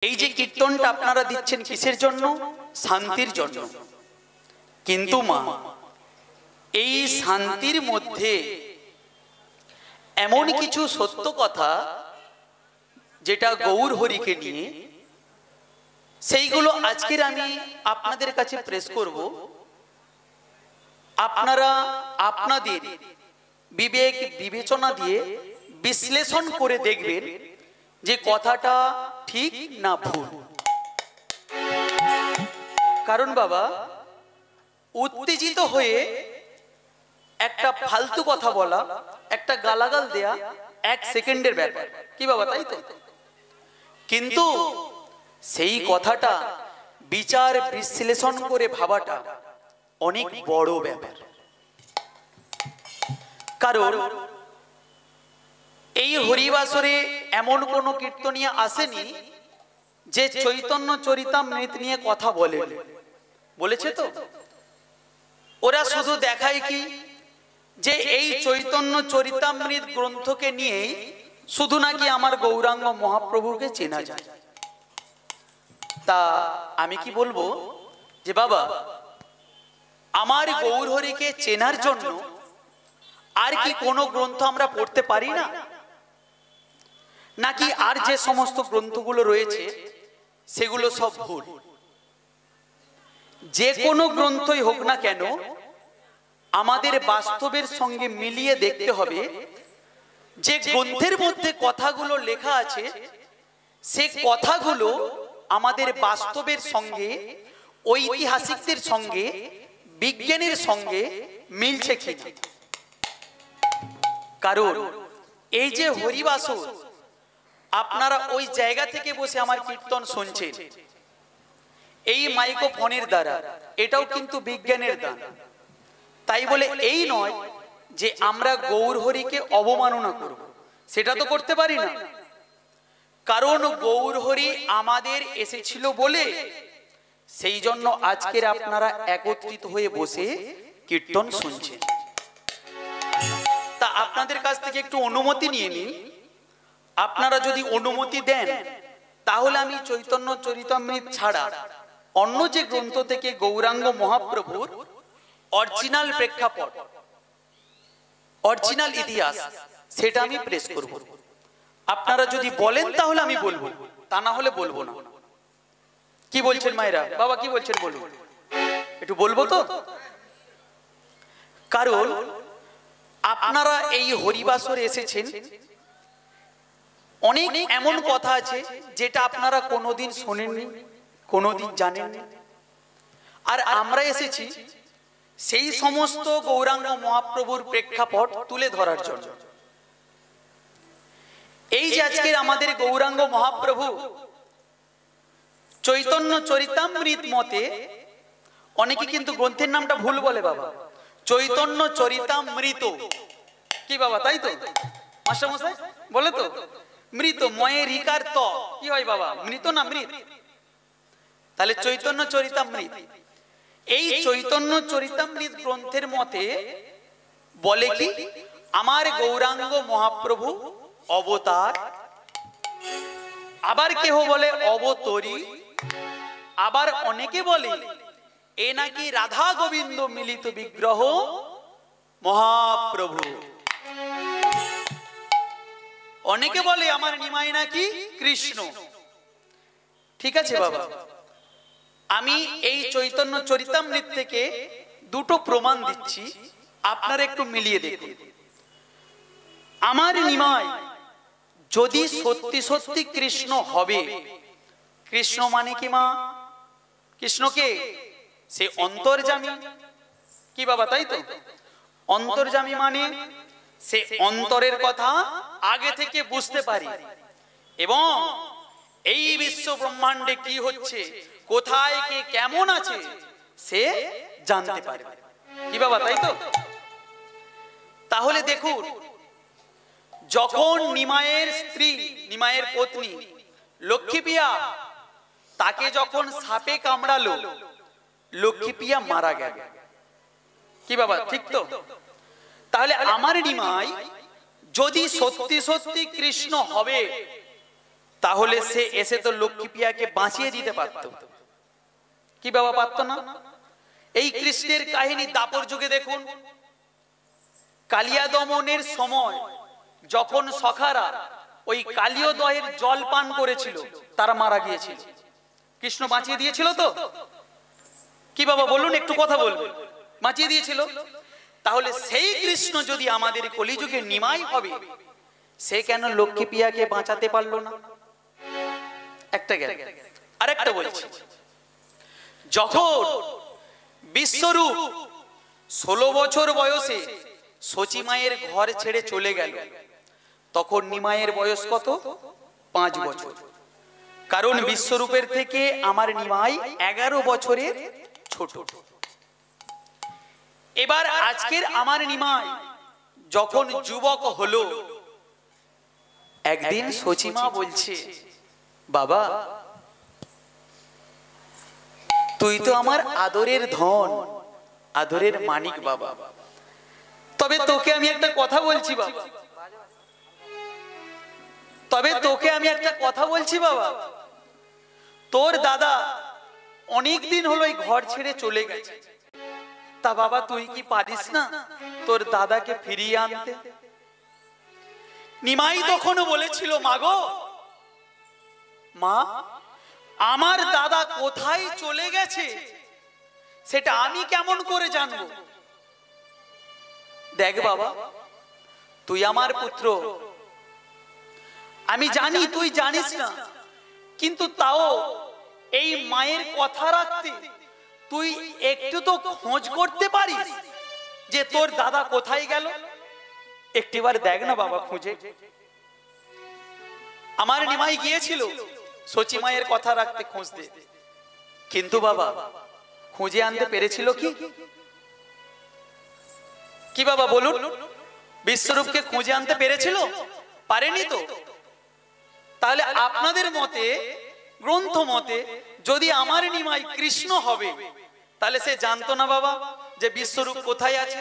এই যে কীর্তনটা আপনারা দিচ্ছেন কিসের জন্য? শান্তির জন্য। কিন্তু মা, এই শান্তির মধ্যে এমন কিছু সত্য কথা যেটা গৌর হরিকে নিয়ে, সেইগুলো আজকের আমি আপনাদের কাছে প্রেস করব। আপনারা আপনাদের বিবেক বিবেচনা দিয়ে বিশ্লেষণ করে দেখবেন যে কথাটা ঠিক না ভুল। কারণ বাবা, উত্তেজিত হয়ে একটা ফালতু কথা বলা, একটা গালাগাল দেয়া এক সেকেন্ডের ব্যাপার, কি বাবা, তাই তো? কিন্তু সেই কথাটা বিচার বিশ্লেষণ করে ভাবাটা অনেক বড় ব্যাপার। কারণ এই হরিবাসরে এমন কোন কীর্তনিয়া আসেনি যে চৈতন্য চরিতামৃত নিয়ে কথা বলেছে তো? ওরা শুধু দেখায় কি যে এই চৈতন্য চরিতামৃত গ্রন্থকে নিয়ে শুধু নাকি আমার গৌরাঙ্গ মহাপ্রভুকে চেনা যায়। তা আমি কি বলবো যে বাবা, আমার গৌর হরিকে চেনার জন্য আর কি কোনো গ্রন্থ আমরা পড়তে পারি না? নাকি আর যে সমস্ত গ্রন্থগুলো রয়েছে সেগুলো সব ভুল? যে কোনো গ্রন্থই হোক না কেন, আমাদের বাস্তবের সঙ্গে মিলিয়ে দেখতে হবে যে গ্রন্থের মধ্যে কথাগুলো লেখা আছে সে কথাগুলো আমাদের বাস্তবের সঙ্গে, ঐতিহাসিকদের সঙ্গে, বিজ্ঞানের সঙ্গে মিলছে কি। কারণ এই যে হরিবাসর, আপনারা ওই জায়গা থেকে বসে আমার কীর্তন শুনছেন এই মাইক্রোফোনের দ্বারা, এটাও কিন্তু বিজ্ঞানের দান। তাই বলে এই নয় যে আমরা গৌর হরিকে অবমাননা করব, সেটা তো করতে পারি না। কারণ গৌর হরি আমাদের এসেছিল বলে সেই জন্য আজকের আপনারা একত্রিত হয়ে বসে কীর্তন শুনছেন। তা আপনাদের কাছ থেকে একটু অনুমতি নিয়ে নিই। আপনারা যদি অনুমতি দেন তাহলে আমি চৈতন্য চরিতামৃত ছাড়া অন্য যে গ্রন্থ থেকে গৌরাঙ্গ মহাপ্রভুর অরিজিনাল প্রেক্ষাপট, অরিজিনাল ইতিহাস, সেটা আমি প্রেস করব। আপনারা যদি বলেন তাহলে আমি বলবো, তা না হলে বলবো না। কি বলছেন মায়েরা? বাবা কি বলছেন বলবো? একটু বলবো তো। কারণ আপনারা এই হরিবাসরে এসেছেন, অনেক এমন কথা আছে যেটা আপনারা কোনোদিন শোনেননি, কোনোদিন জানেননি। আর আমরা এসেছি সেই সমস্ত গৌরাঙ্গ মহাপ্রভুর প্রেক্ষাপট তুলে ধরার জন্য। এই যে আজকের আমাদের গৌরাঙ্গ মহাপ্রভু চৈতন্য চরিতামৃত মতে, অনেকে কিন্তু গ্রন্থের নামটা ভুল বলে বাবা, চৈতন্য চরিতামৃত, কি বাবা, তাই তো? মাস্টারমশাই বলে তো, মৃত ময়ের রিকার ত কি হয় বাবা, মৃত না মৃত? তাহলে চৈতন্য চরিতামৃত, এই চৈতন্য চরিতামৃত গ্রন্থের মতে বলে কি আমার গৌরাঙ্গ মহাপ্রভু অবতার, আবার কেহ বলে অবতরী, আবার অনেকে বলে এ নাকি রাধা গোবিন্দ মিলিত বিগ্রহ মহাপ্রভু। অনেকে বলে আমার নিমাই নাকি কৃষ্ণ। ঠিক আছে বাবা, আমি এই চৈতন্য চরিতামৃত থেকে দুটো প্রমাণ দিচ্ছি, আপনারা একটু মিলিয়ে দেখুন। আমার নিমাই যদি সত্যি সত্যি কৃষ্ণ হবে, কৃষ্ণ মানে কি মা? কৃষ্ণকে সে অন্তর্যামী, কি বাবা, তাই তো? অন্তর্যামী মানে সে অন্তরের কথা আগে থেকে বুঝতে পারি এবং এই বিশ্ব ব্রহ্মাণ্ডে কি হচ্ছে, কোথায় কে কেমন আছে সে জানতে পারে, কি বাবা, তাই তো? তাহলে দেখুন, যখন নিমায়ের স্ত্রী, নিমায়ের পত্নী লক্ষ্মীপ্রিয়া, তাকে যখন সাপে কামড়ালো, লক্ষ্মীপ্রিয়া মারা গেল, কি বাবা, ঠিক তো? তাহলে আমার নিমাই যদি সত্যি সত্যি কৃষ্ণ হবে তাহলে সে এসে তো লক্ষ্মী প্রিয়াকে বাঁচিয়ে দিতে পারত, কি বাবা পারতো না? এই কৃষ্ণের কাহিনী দাপর যুগে দেখুন, কালিয়া দমনের সময় যখন সখারা ওই কালীয় দহের জল পান করেছিল, তারা মারা গিয়েছিল, কৃষ্ণ বাঁচিয়ে দিয়েছিল তো? কি বাবা বলুন, একটু কথা বলবেন। বাঁচিয়ে দিয়েছিল। তাহলে সেই কৃষ্ণ যদি আমাদের কলিযুগে নিমাই হবে, সে কেন লক্ষ্মী প্রিয়াকে বাঁচাতে পারলো না? একটা গেল। আরেকটা বলছি, যখন বিশ্বরূপ 16 বছর বয়সে সচী মায়ের ঘর ছেড়ে চলে গেল, তখন নিমাইয়ের বয়স কত? 5 বছর। কারণ বিশ্বরূপের থেকে আমার নিমাই 11 বছরের ছোট। এবার আজকের আমার নিমাই যখন যুবক হলো, একদিন সচী মা বলছে, বাবা তুই তো আমার আদরের ধন, আদরের মানিক বাবা, তবে তোকে আমি একটা কথা বলছি বাবা, তবে তোকে আমি একটা কথা বলছি বাবা, তোর দাদা অনেক দিন হলো এই ঘর ছেড়ে চলে গেছে, তা বাবা তুই কি পারিস না তোর দাদাকে ফিরিয়ে আনতে? নিমাই তখনও বলেছিল, মাগো মা, আমার দাদা কোথায় চলে গেছে সেটা আমি কেমন করে জানবো? দেখ বাবা, তুই আমার পুত্র, আমি জানি তুই জানিস না, কিন্তু তাও এই মায়ের কথা রাখতে তুই একটু তো খোঁজ করতে পারিস যে তোর দাদা কোথায় গেল। একটিবার দেখ না বাবা খুঁজে। আমার নিমাই গিয়েছিল সচী মায়ের কথা রাখতে খুঁজতে, কিন্তু বাবা খুঁজে আনতে পেরেছিল কি? কি বাবা বলুন, বিশ্বরূপকে খুঁজে আনতে পেরেছিল? পারেনি তো। তাহলে আপনাদের মতে, গ্রন্থ মতে, যদি আমার নিমাই কৃষ্ণ হবে, তাহলে সে জানতো না বাবা যে বিশ্বরূপ কোথায় আছে?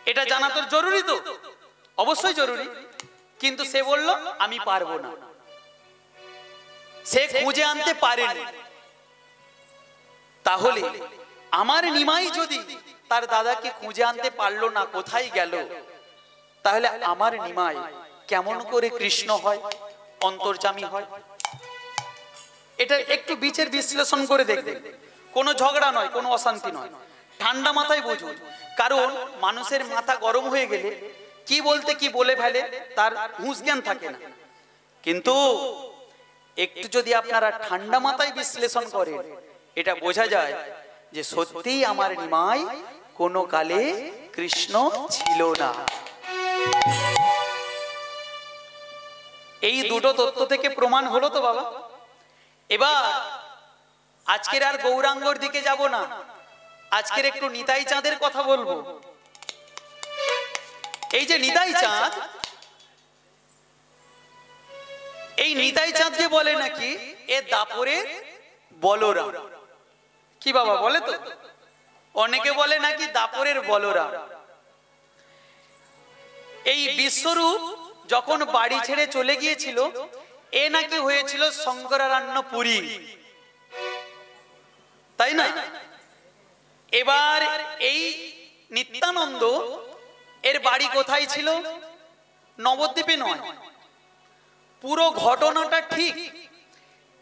এটা জানা তো জরুরি, তো অবশ্যই জরুরি, কিন্তু সে বলল আমি পারবো না, সে খুঁজে আনতে পারেনি। তাহলে আমার নিমাই যদি তার দাদাকে খুঁজে আনতে পারলো না, কোথায় গেল, তাহলে আমার নিমাই কেমন করে কৃষ্ণ হয়, অন্তর্যামী হয়? এটা একটু বিচার বিশ্লেষণ করে দেখবেন। কোনো ঝগড়া নয়, কোনো অশান্তি নয়, ঠান্ডা মাথায় বুঝুন। কারণ মানুষের মাথা গরম হয়ে গেলে কি বলতে কি বলে ফেলে তার হুঁশ জ্ঞান থাকে না। কিন্তু একটু যদি আপনারা ঠান্ডা মাথায় বিশ্লেষণ করেন, এটা বোঝা যায় যে সত্যিই আমার নিমাই কোনো কালে কৃষ্ণ ছিল না। এই দুটো তত্ত্ব থেকে প্রমাণ হলো তো বাবা। এবার আজকের আর গৌরাঙ্গর দিকে যাব না, আজকের একটু নিতাই চাঁদের কথা বলবো। এই যে নিতাই চাঁদ, এই নিতাই চাঁদকে বলে নাকি এ দাপরের বলরাম। কি বাবা বলে তো? অনেকে বলে নাকি দাপরের বলরাম। এই বিশ্বরূপ যখন বাড়ি ছেড়ে চলে গিয়েছিল, এ নাকি হয়েছিল শঙ্করারণ্য পুরী, তাই না? এবার এই নিত্যানন্দ এর বাড়ি কোথায় ছিল? নবদ্বীপে নয়। পুরো ঘটনাটা ঠিক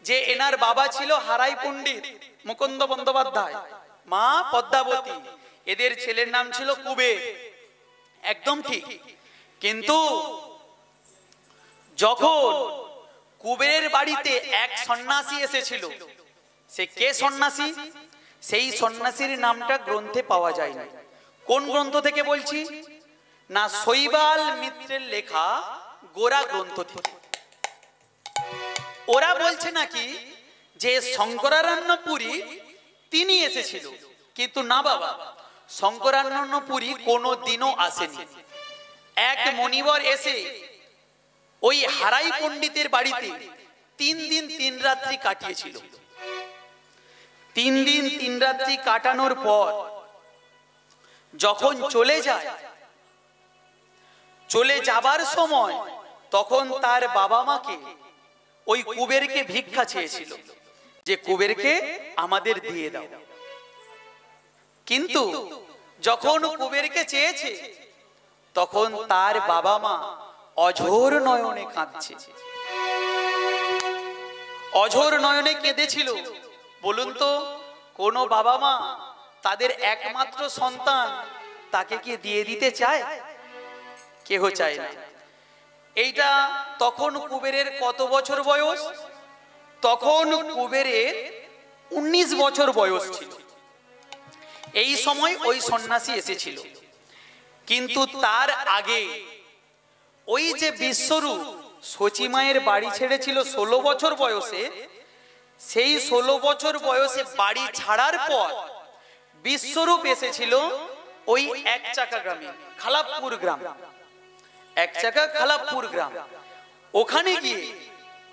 যে এনার বাবা ছিল হারাই পণ্ডিত মুকুন্দ বন্দ্যোপাধ্যায়, মা পদ্মাবতী, এদের ছেলের নাম ছিল কুবের, একদম ঠিক। কিন্তু যখন কুবেরের বাড়িতে এক সন্ন্যাসী এসেছিল, সে কে সন্ন্যাসী? সেই সন্ন্যাসীর নামটা গ্রন্থে পাওয়া যায় না। কোন গ্রন্থ থেকে বলছি না? শৈবাল মিত্রের লেখা গোরা গ্রন্থ থেকে। ওরা বলছে নাকি যে শঙ্করারণ্য পুরী তিনি এসেছিল, কিন্তু না বাবা, শঙ্করারণ্য পুরী কোনো দিনও আসেনি। এক মনিবর এসে ওই হারাই পণ্ডিতের বাড়িতে 3 দিন 3 রাত্রি কাটিয়েছিল। 3 দিন 3 রাত্রি কাটানোর পর যখন চলে যায়, চলে যাবার সময় তখন তার বাবা মাকে ওই কুবেরকে ভিক্ষা চেয়েছিল যে কুবেরকে আমাদের দিয়ে দাও। কিন্তু যখন কুবেরকে চেয়েছে তখন তার বাবা মা অঝোর নয়নে কাঁদছে, অঝোর নয়নে কেঁদেছিল। বলুন তো, কোন বাবা মা তাদের একমাত্র সন্তান তাকে কি দিয়ে দিতে চায়? কেহ চায় না। এইটা তখন কুবেরের কত বছর বয়স? তখন কুবেরের 19 বছর বয়স ছিল। এই সময় ওই সন্ন্যাসী এসেছিল। কিন্তু তার আগে ওই যে বিশ্বরূপ সচিমায়ের বাড়ি ছেড়েছিল 16 বছর বয়সে, সেই 16 বছর বয়সে বাড়ি ছাড়ার পর বিশ্বরূপ এসেছিল ওই এক চাকা গ্রামে, খালাপপুর গ্রাম, এক চাকা খালাপপুর গ্রাম। ওখানে গিয়ে,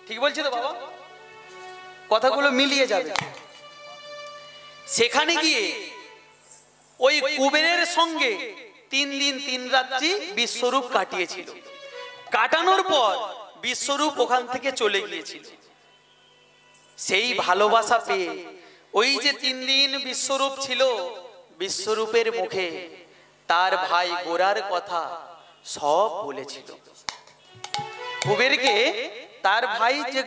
ঠিক বলছি তো বাবা? কথাগুলো মিলিয়ে যাবে। সেখানে গিয়ে ওই কুবেরের সঙ্গে 3 দিন 3 রাত্রি বিশ্বরূপ কাটিয়েছিল। কাটানোর পর বিশ্বরূপ ওখান থেকে চলে গিয়েছিল। সেই ভালোবাসা পেয়ে ওই যে 3 দিন বিশ্বরূপ ছিল, বিশ্বরূপের মুখে তার ভাই গোরার কথা সব বলেছিল। কুবেরকে তার ভাই যে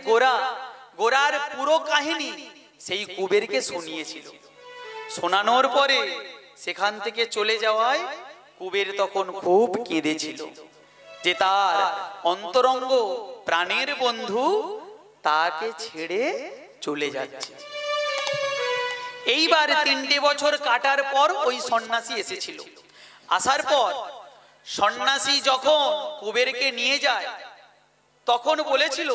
গোরার পুরো কাহিনী সেই কুবেরকে শুনিয়েছিল। শোনানোর পরে সেখান থেকে চলে যাওয়ায় কুবের তখন খুব কেঁদেছিল যে তার অন্তরঙ্গ প্রাণের বন্ধু তাকে ছেড়ে চলে যাচ্ছে। এইবার 3টে বছর কাটার পর ওই সন্ন্যাসী এসেছিল। আসার পর সন্ন্যাসী যখন কুবেরকে নিয়ে যায় তখন বলেছিল,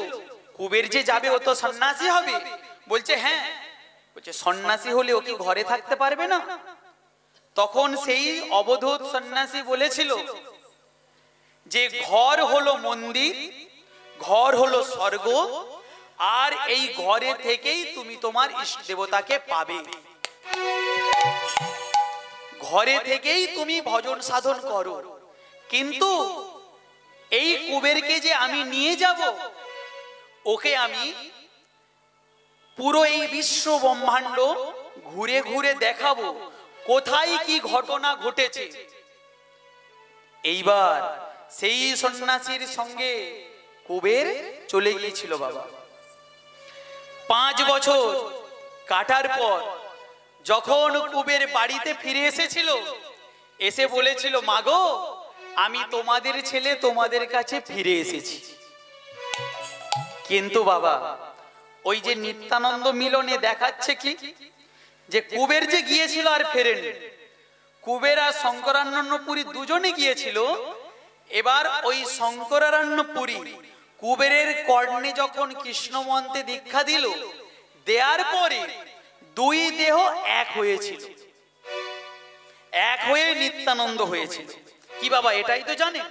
কুবের যে যাবে ও তো সন্ন্যাসী হবে। বলছে হ্যাঁ। বলছে সন্ন্যাসী হলে ও কি ঘরে থাকতে পারবে না? তখন সেই অবধূত সন্ন্যাসী বলেছিল যে ঘর হলো মন্দির, ঘর হলো স্বর্গ, আর এই ঘরে থেকেই তুমি তোমার ইষ্ট দেবতাকে পাবে। ঘরে থেকেই তুমি ভজন সাধন করো। কিন্তু এই কুবেরকে যে আমি নিয়ে যাব, ওকে আমি পুরো এই বিশ্ব ব্রহ্মাণ্ড ঘুরে ঘুরে দেখাবো কোথায় কি ঘটনা ঘটেছে। এইবার সেই সন্ন্যাসীর সঙ্গে কুবের চলে গিয়েছিল বাবা। 5 বছর কাটার পর যখন কুবের বাড়িতে ফিরে এসেছিল, এসে বলেছিল, মাগো আমি তোমাদের ছেলে তোমাদের কাছে ফিরে এসেছি। কিন্তু বাবা ওই যে নিত্যানন্দ মিলনে দেখাচ্ছে কি যে কুবের যে গিয়েছিল আর ফেরেনি। কুবের আর শঙ্করানন্দপুরী দুজনে গিয়েছিল। এবার ওই শঙ্করানন্দপুরী কুবেরের কর্ণে যখন কৃষ্ণ মন্ত্রে দীক্ষা দিল, দেওয়ার পরে 2 দেহ এক হয়েছিল, এক হয়ে নিত্যানন্দ হয়েছিল। কি বাবা এটাই তো জানেন?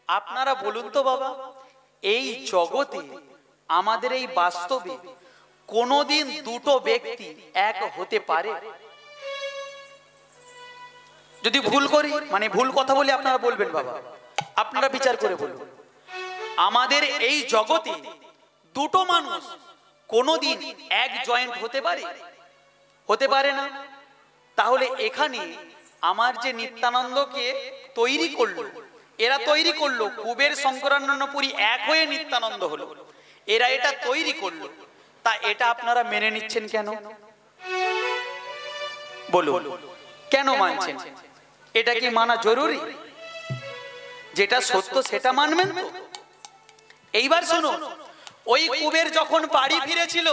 আপনারা বলুন তো বাবা, এই জগতে আমাদের এই বাস্তবে কোনদিন 2টো ব্যক্তি এক হতে পারে? যদি ভুল করি, মানে ভুল কথা বলি, আপনারা বলবেন বাবা, আপনারা বিচার করে বলবেন। আমাদের এই জগতে 2টো মানুষ কোনদিন এক জয়েন্ট হতে পারে? হতে পারে না। তাহলে এখানে আমার যে নিত্যানন্দকে তৈরি করলো, এরা তৈরি করলো, কুবের শঙ্করানন্দপুরী এক হয়ে নিত্যানন্দ হলো, এরা এটা তৈরি করলো। তা এটা আপনারা মেনে নিচ্ছেন কেন? বলুন, কেন মানছেন? এটা কি মানা জরুরি? যেটা সত্য সেটা মানবেন তো? এইবার শুনুন, ওই কুবের যখন বাড়ি ফিরেছিল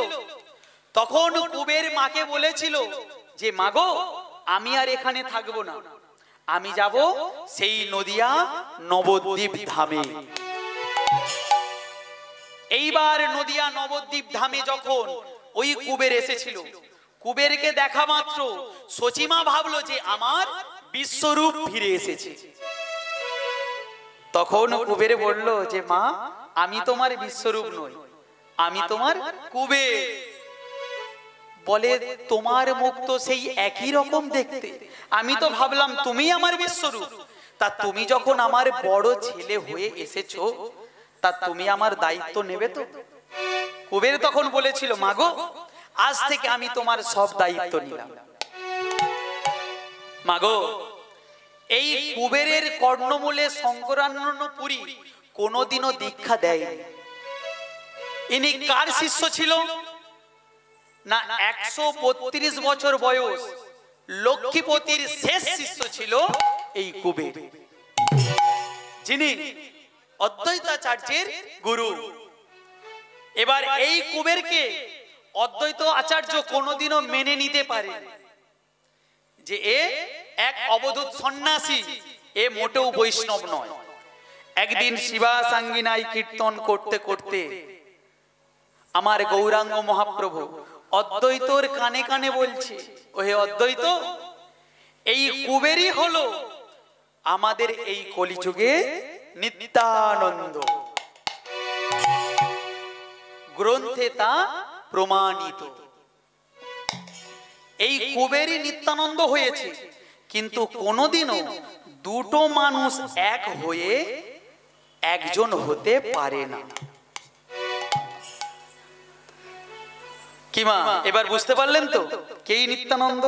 তখন কুবের মাকে বলেছিল যে মাগো আমি আর এখানে থাকবো না, আমি যাব সেই নদিয়া নবদ্বীপ ধামে। এইবার নদিয়া নবদ্বীপ ধামে যখন ওই কুবের এসেছিল, কুবেরকে দেখা মাত্র সচিমা ভাবলো যে আমার বিশ্বরূপ ফিরে এসেছে। তখন কুবের বলল যে মা আমি তোমার বিশ্বরূপ নই, আমি তোমার কুবের। বলে তোমার মুখ তো সেই একই রকম দেখতে, আমি তো ভাবলাম তুমি আমার বিশ্বরূপ। তা তুমি যখন আমার বড় ছেলে হয়ে এসেছো, তা তুমি আমার দায়িত্ব নেবে তো? কুবের তখন বলেছিল, মাগো আজ থেকে আমি তোমার সব দায়িত্ব নিলাম। মাগো, এই কুবেরের কর্ণমূলে শঙ্করানন্দপুরী কোনোদিনও দীক্ষা দেয়নি। ইনি কার শিষ্য ছিল না? 132 বছর বয়স লক্ষ্মীপতির শেষ শিষ্য ছিল এই কুবের, যিনি অদ্বৈতাচার্যের গুরু। এবার এই কুবেরকে অদ্বৈত আচার্য কোনোদিনও মেনে নিতে পারে যে এ এক অবধূত সন্ন্যাসী, এ মোটেও বৈষ্ণব নয়। একদিন শিবাসাঙ্গিনায় কীর্তন করতে করতে আমার গৌরাঙ্গ মহাপ্রভু অদ্বৈতর কানে কানে বলছে, ওহে অদ্বৈত, এই কুবেরই হলো আমাদের এই কলিযুগে নিত্যানন্দ। গ্রন্থে তা প্রমাণিত। এই কুবেরই নিত্যানন্দ হয়েছে, কিন্তু কোনোদিনও দুটো মানুষ এক হয়ে একজন হতে পারে না। কি মা, এবার বুঝতে পারলেন তো কে নিত্যানন্দ?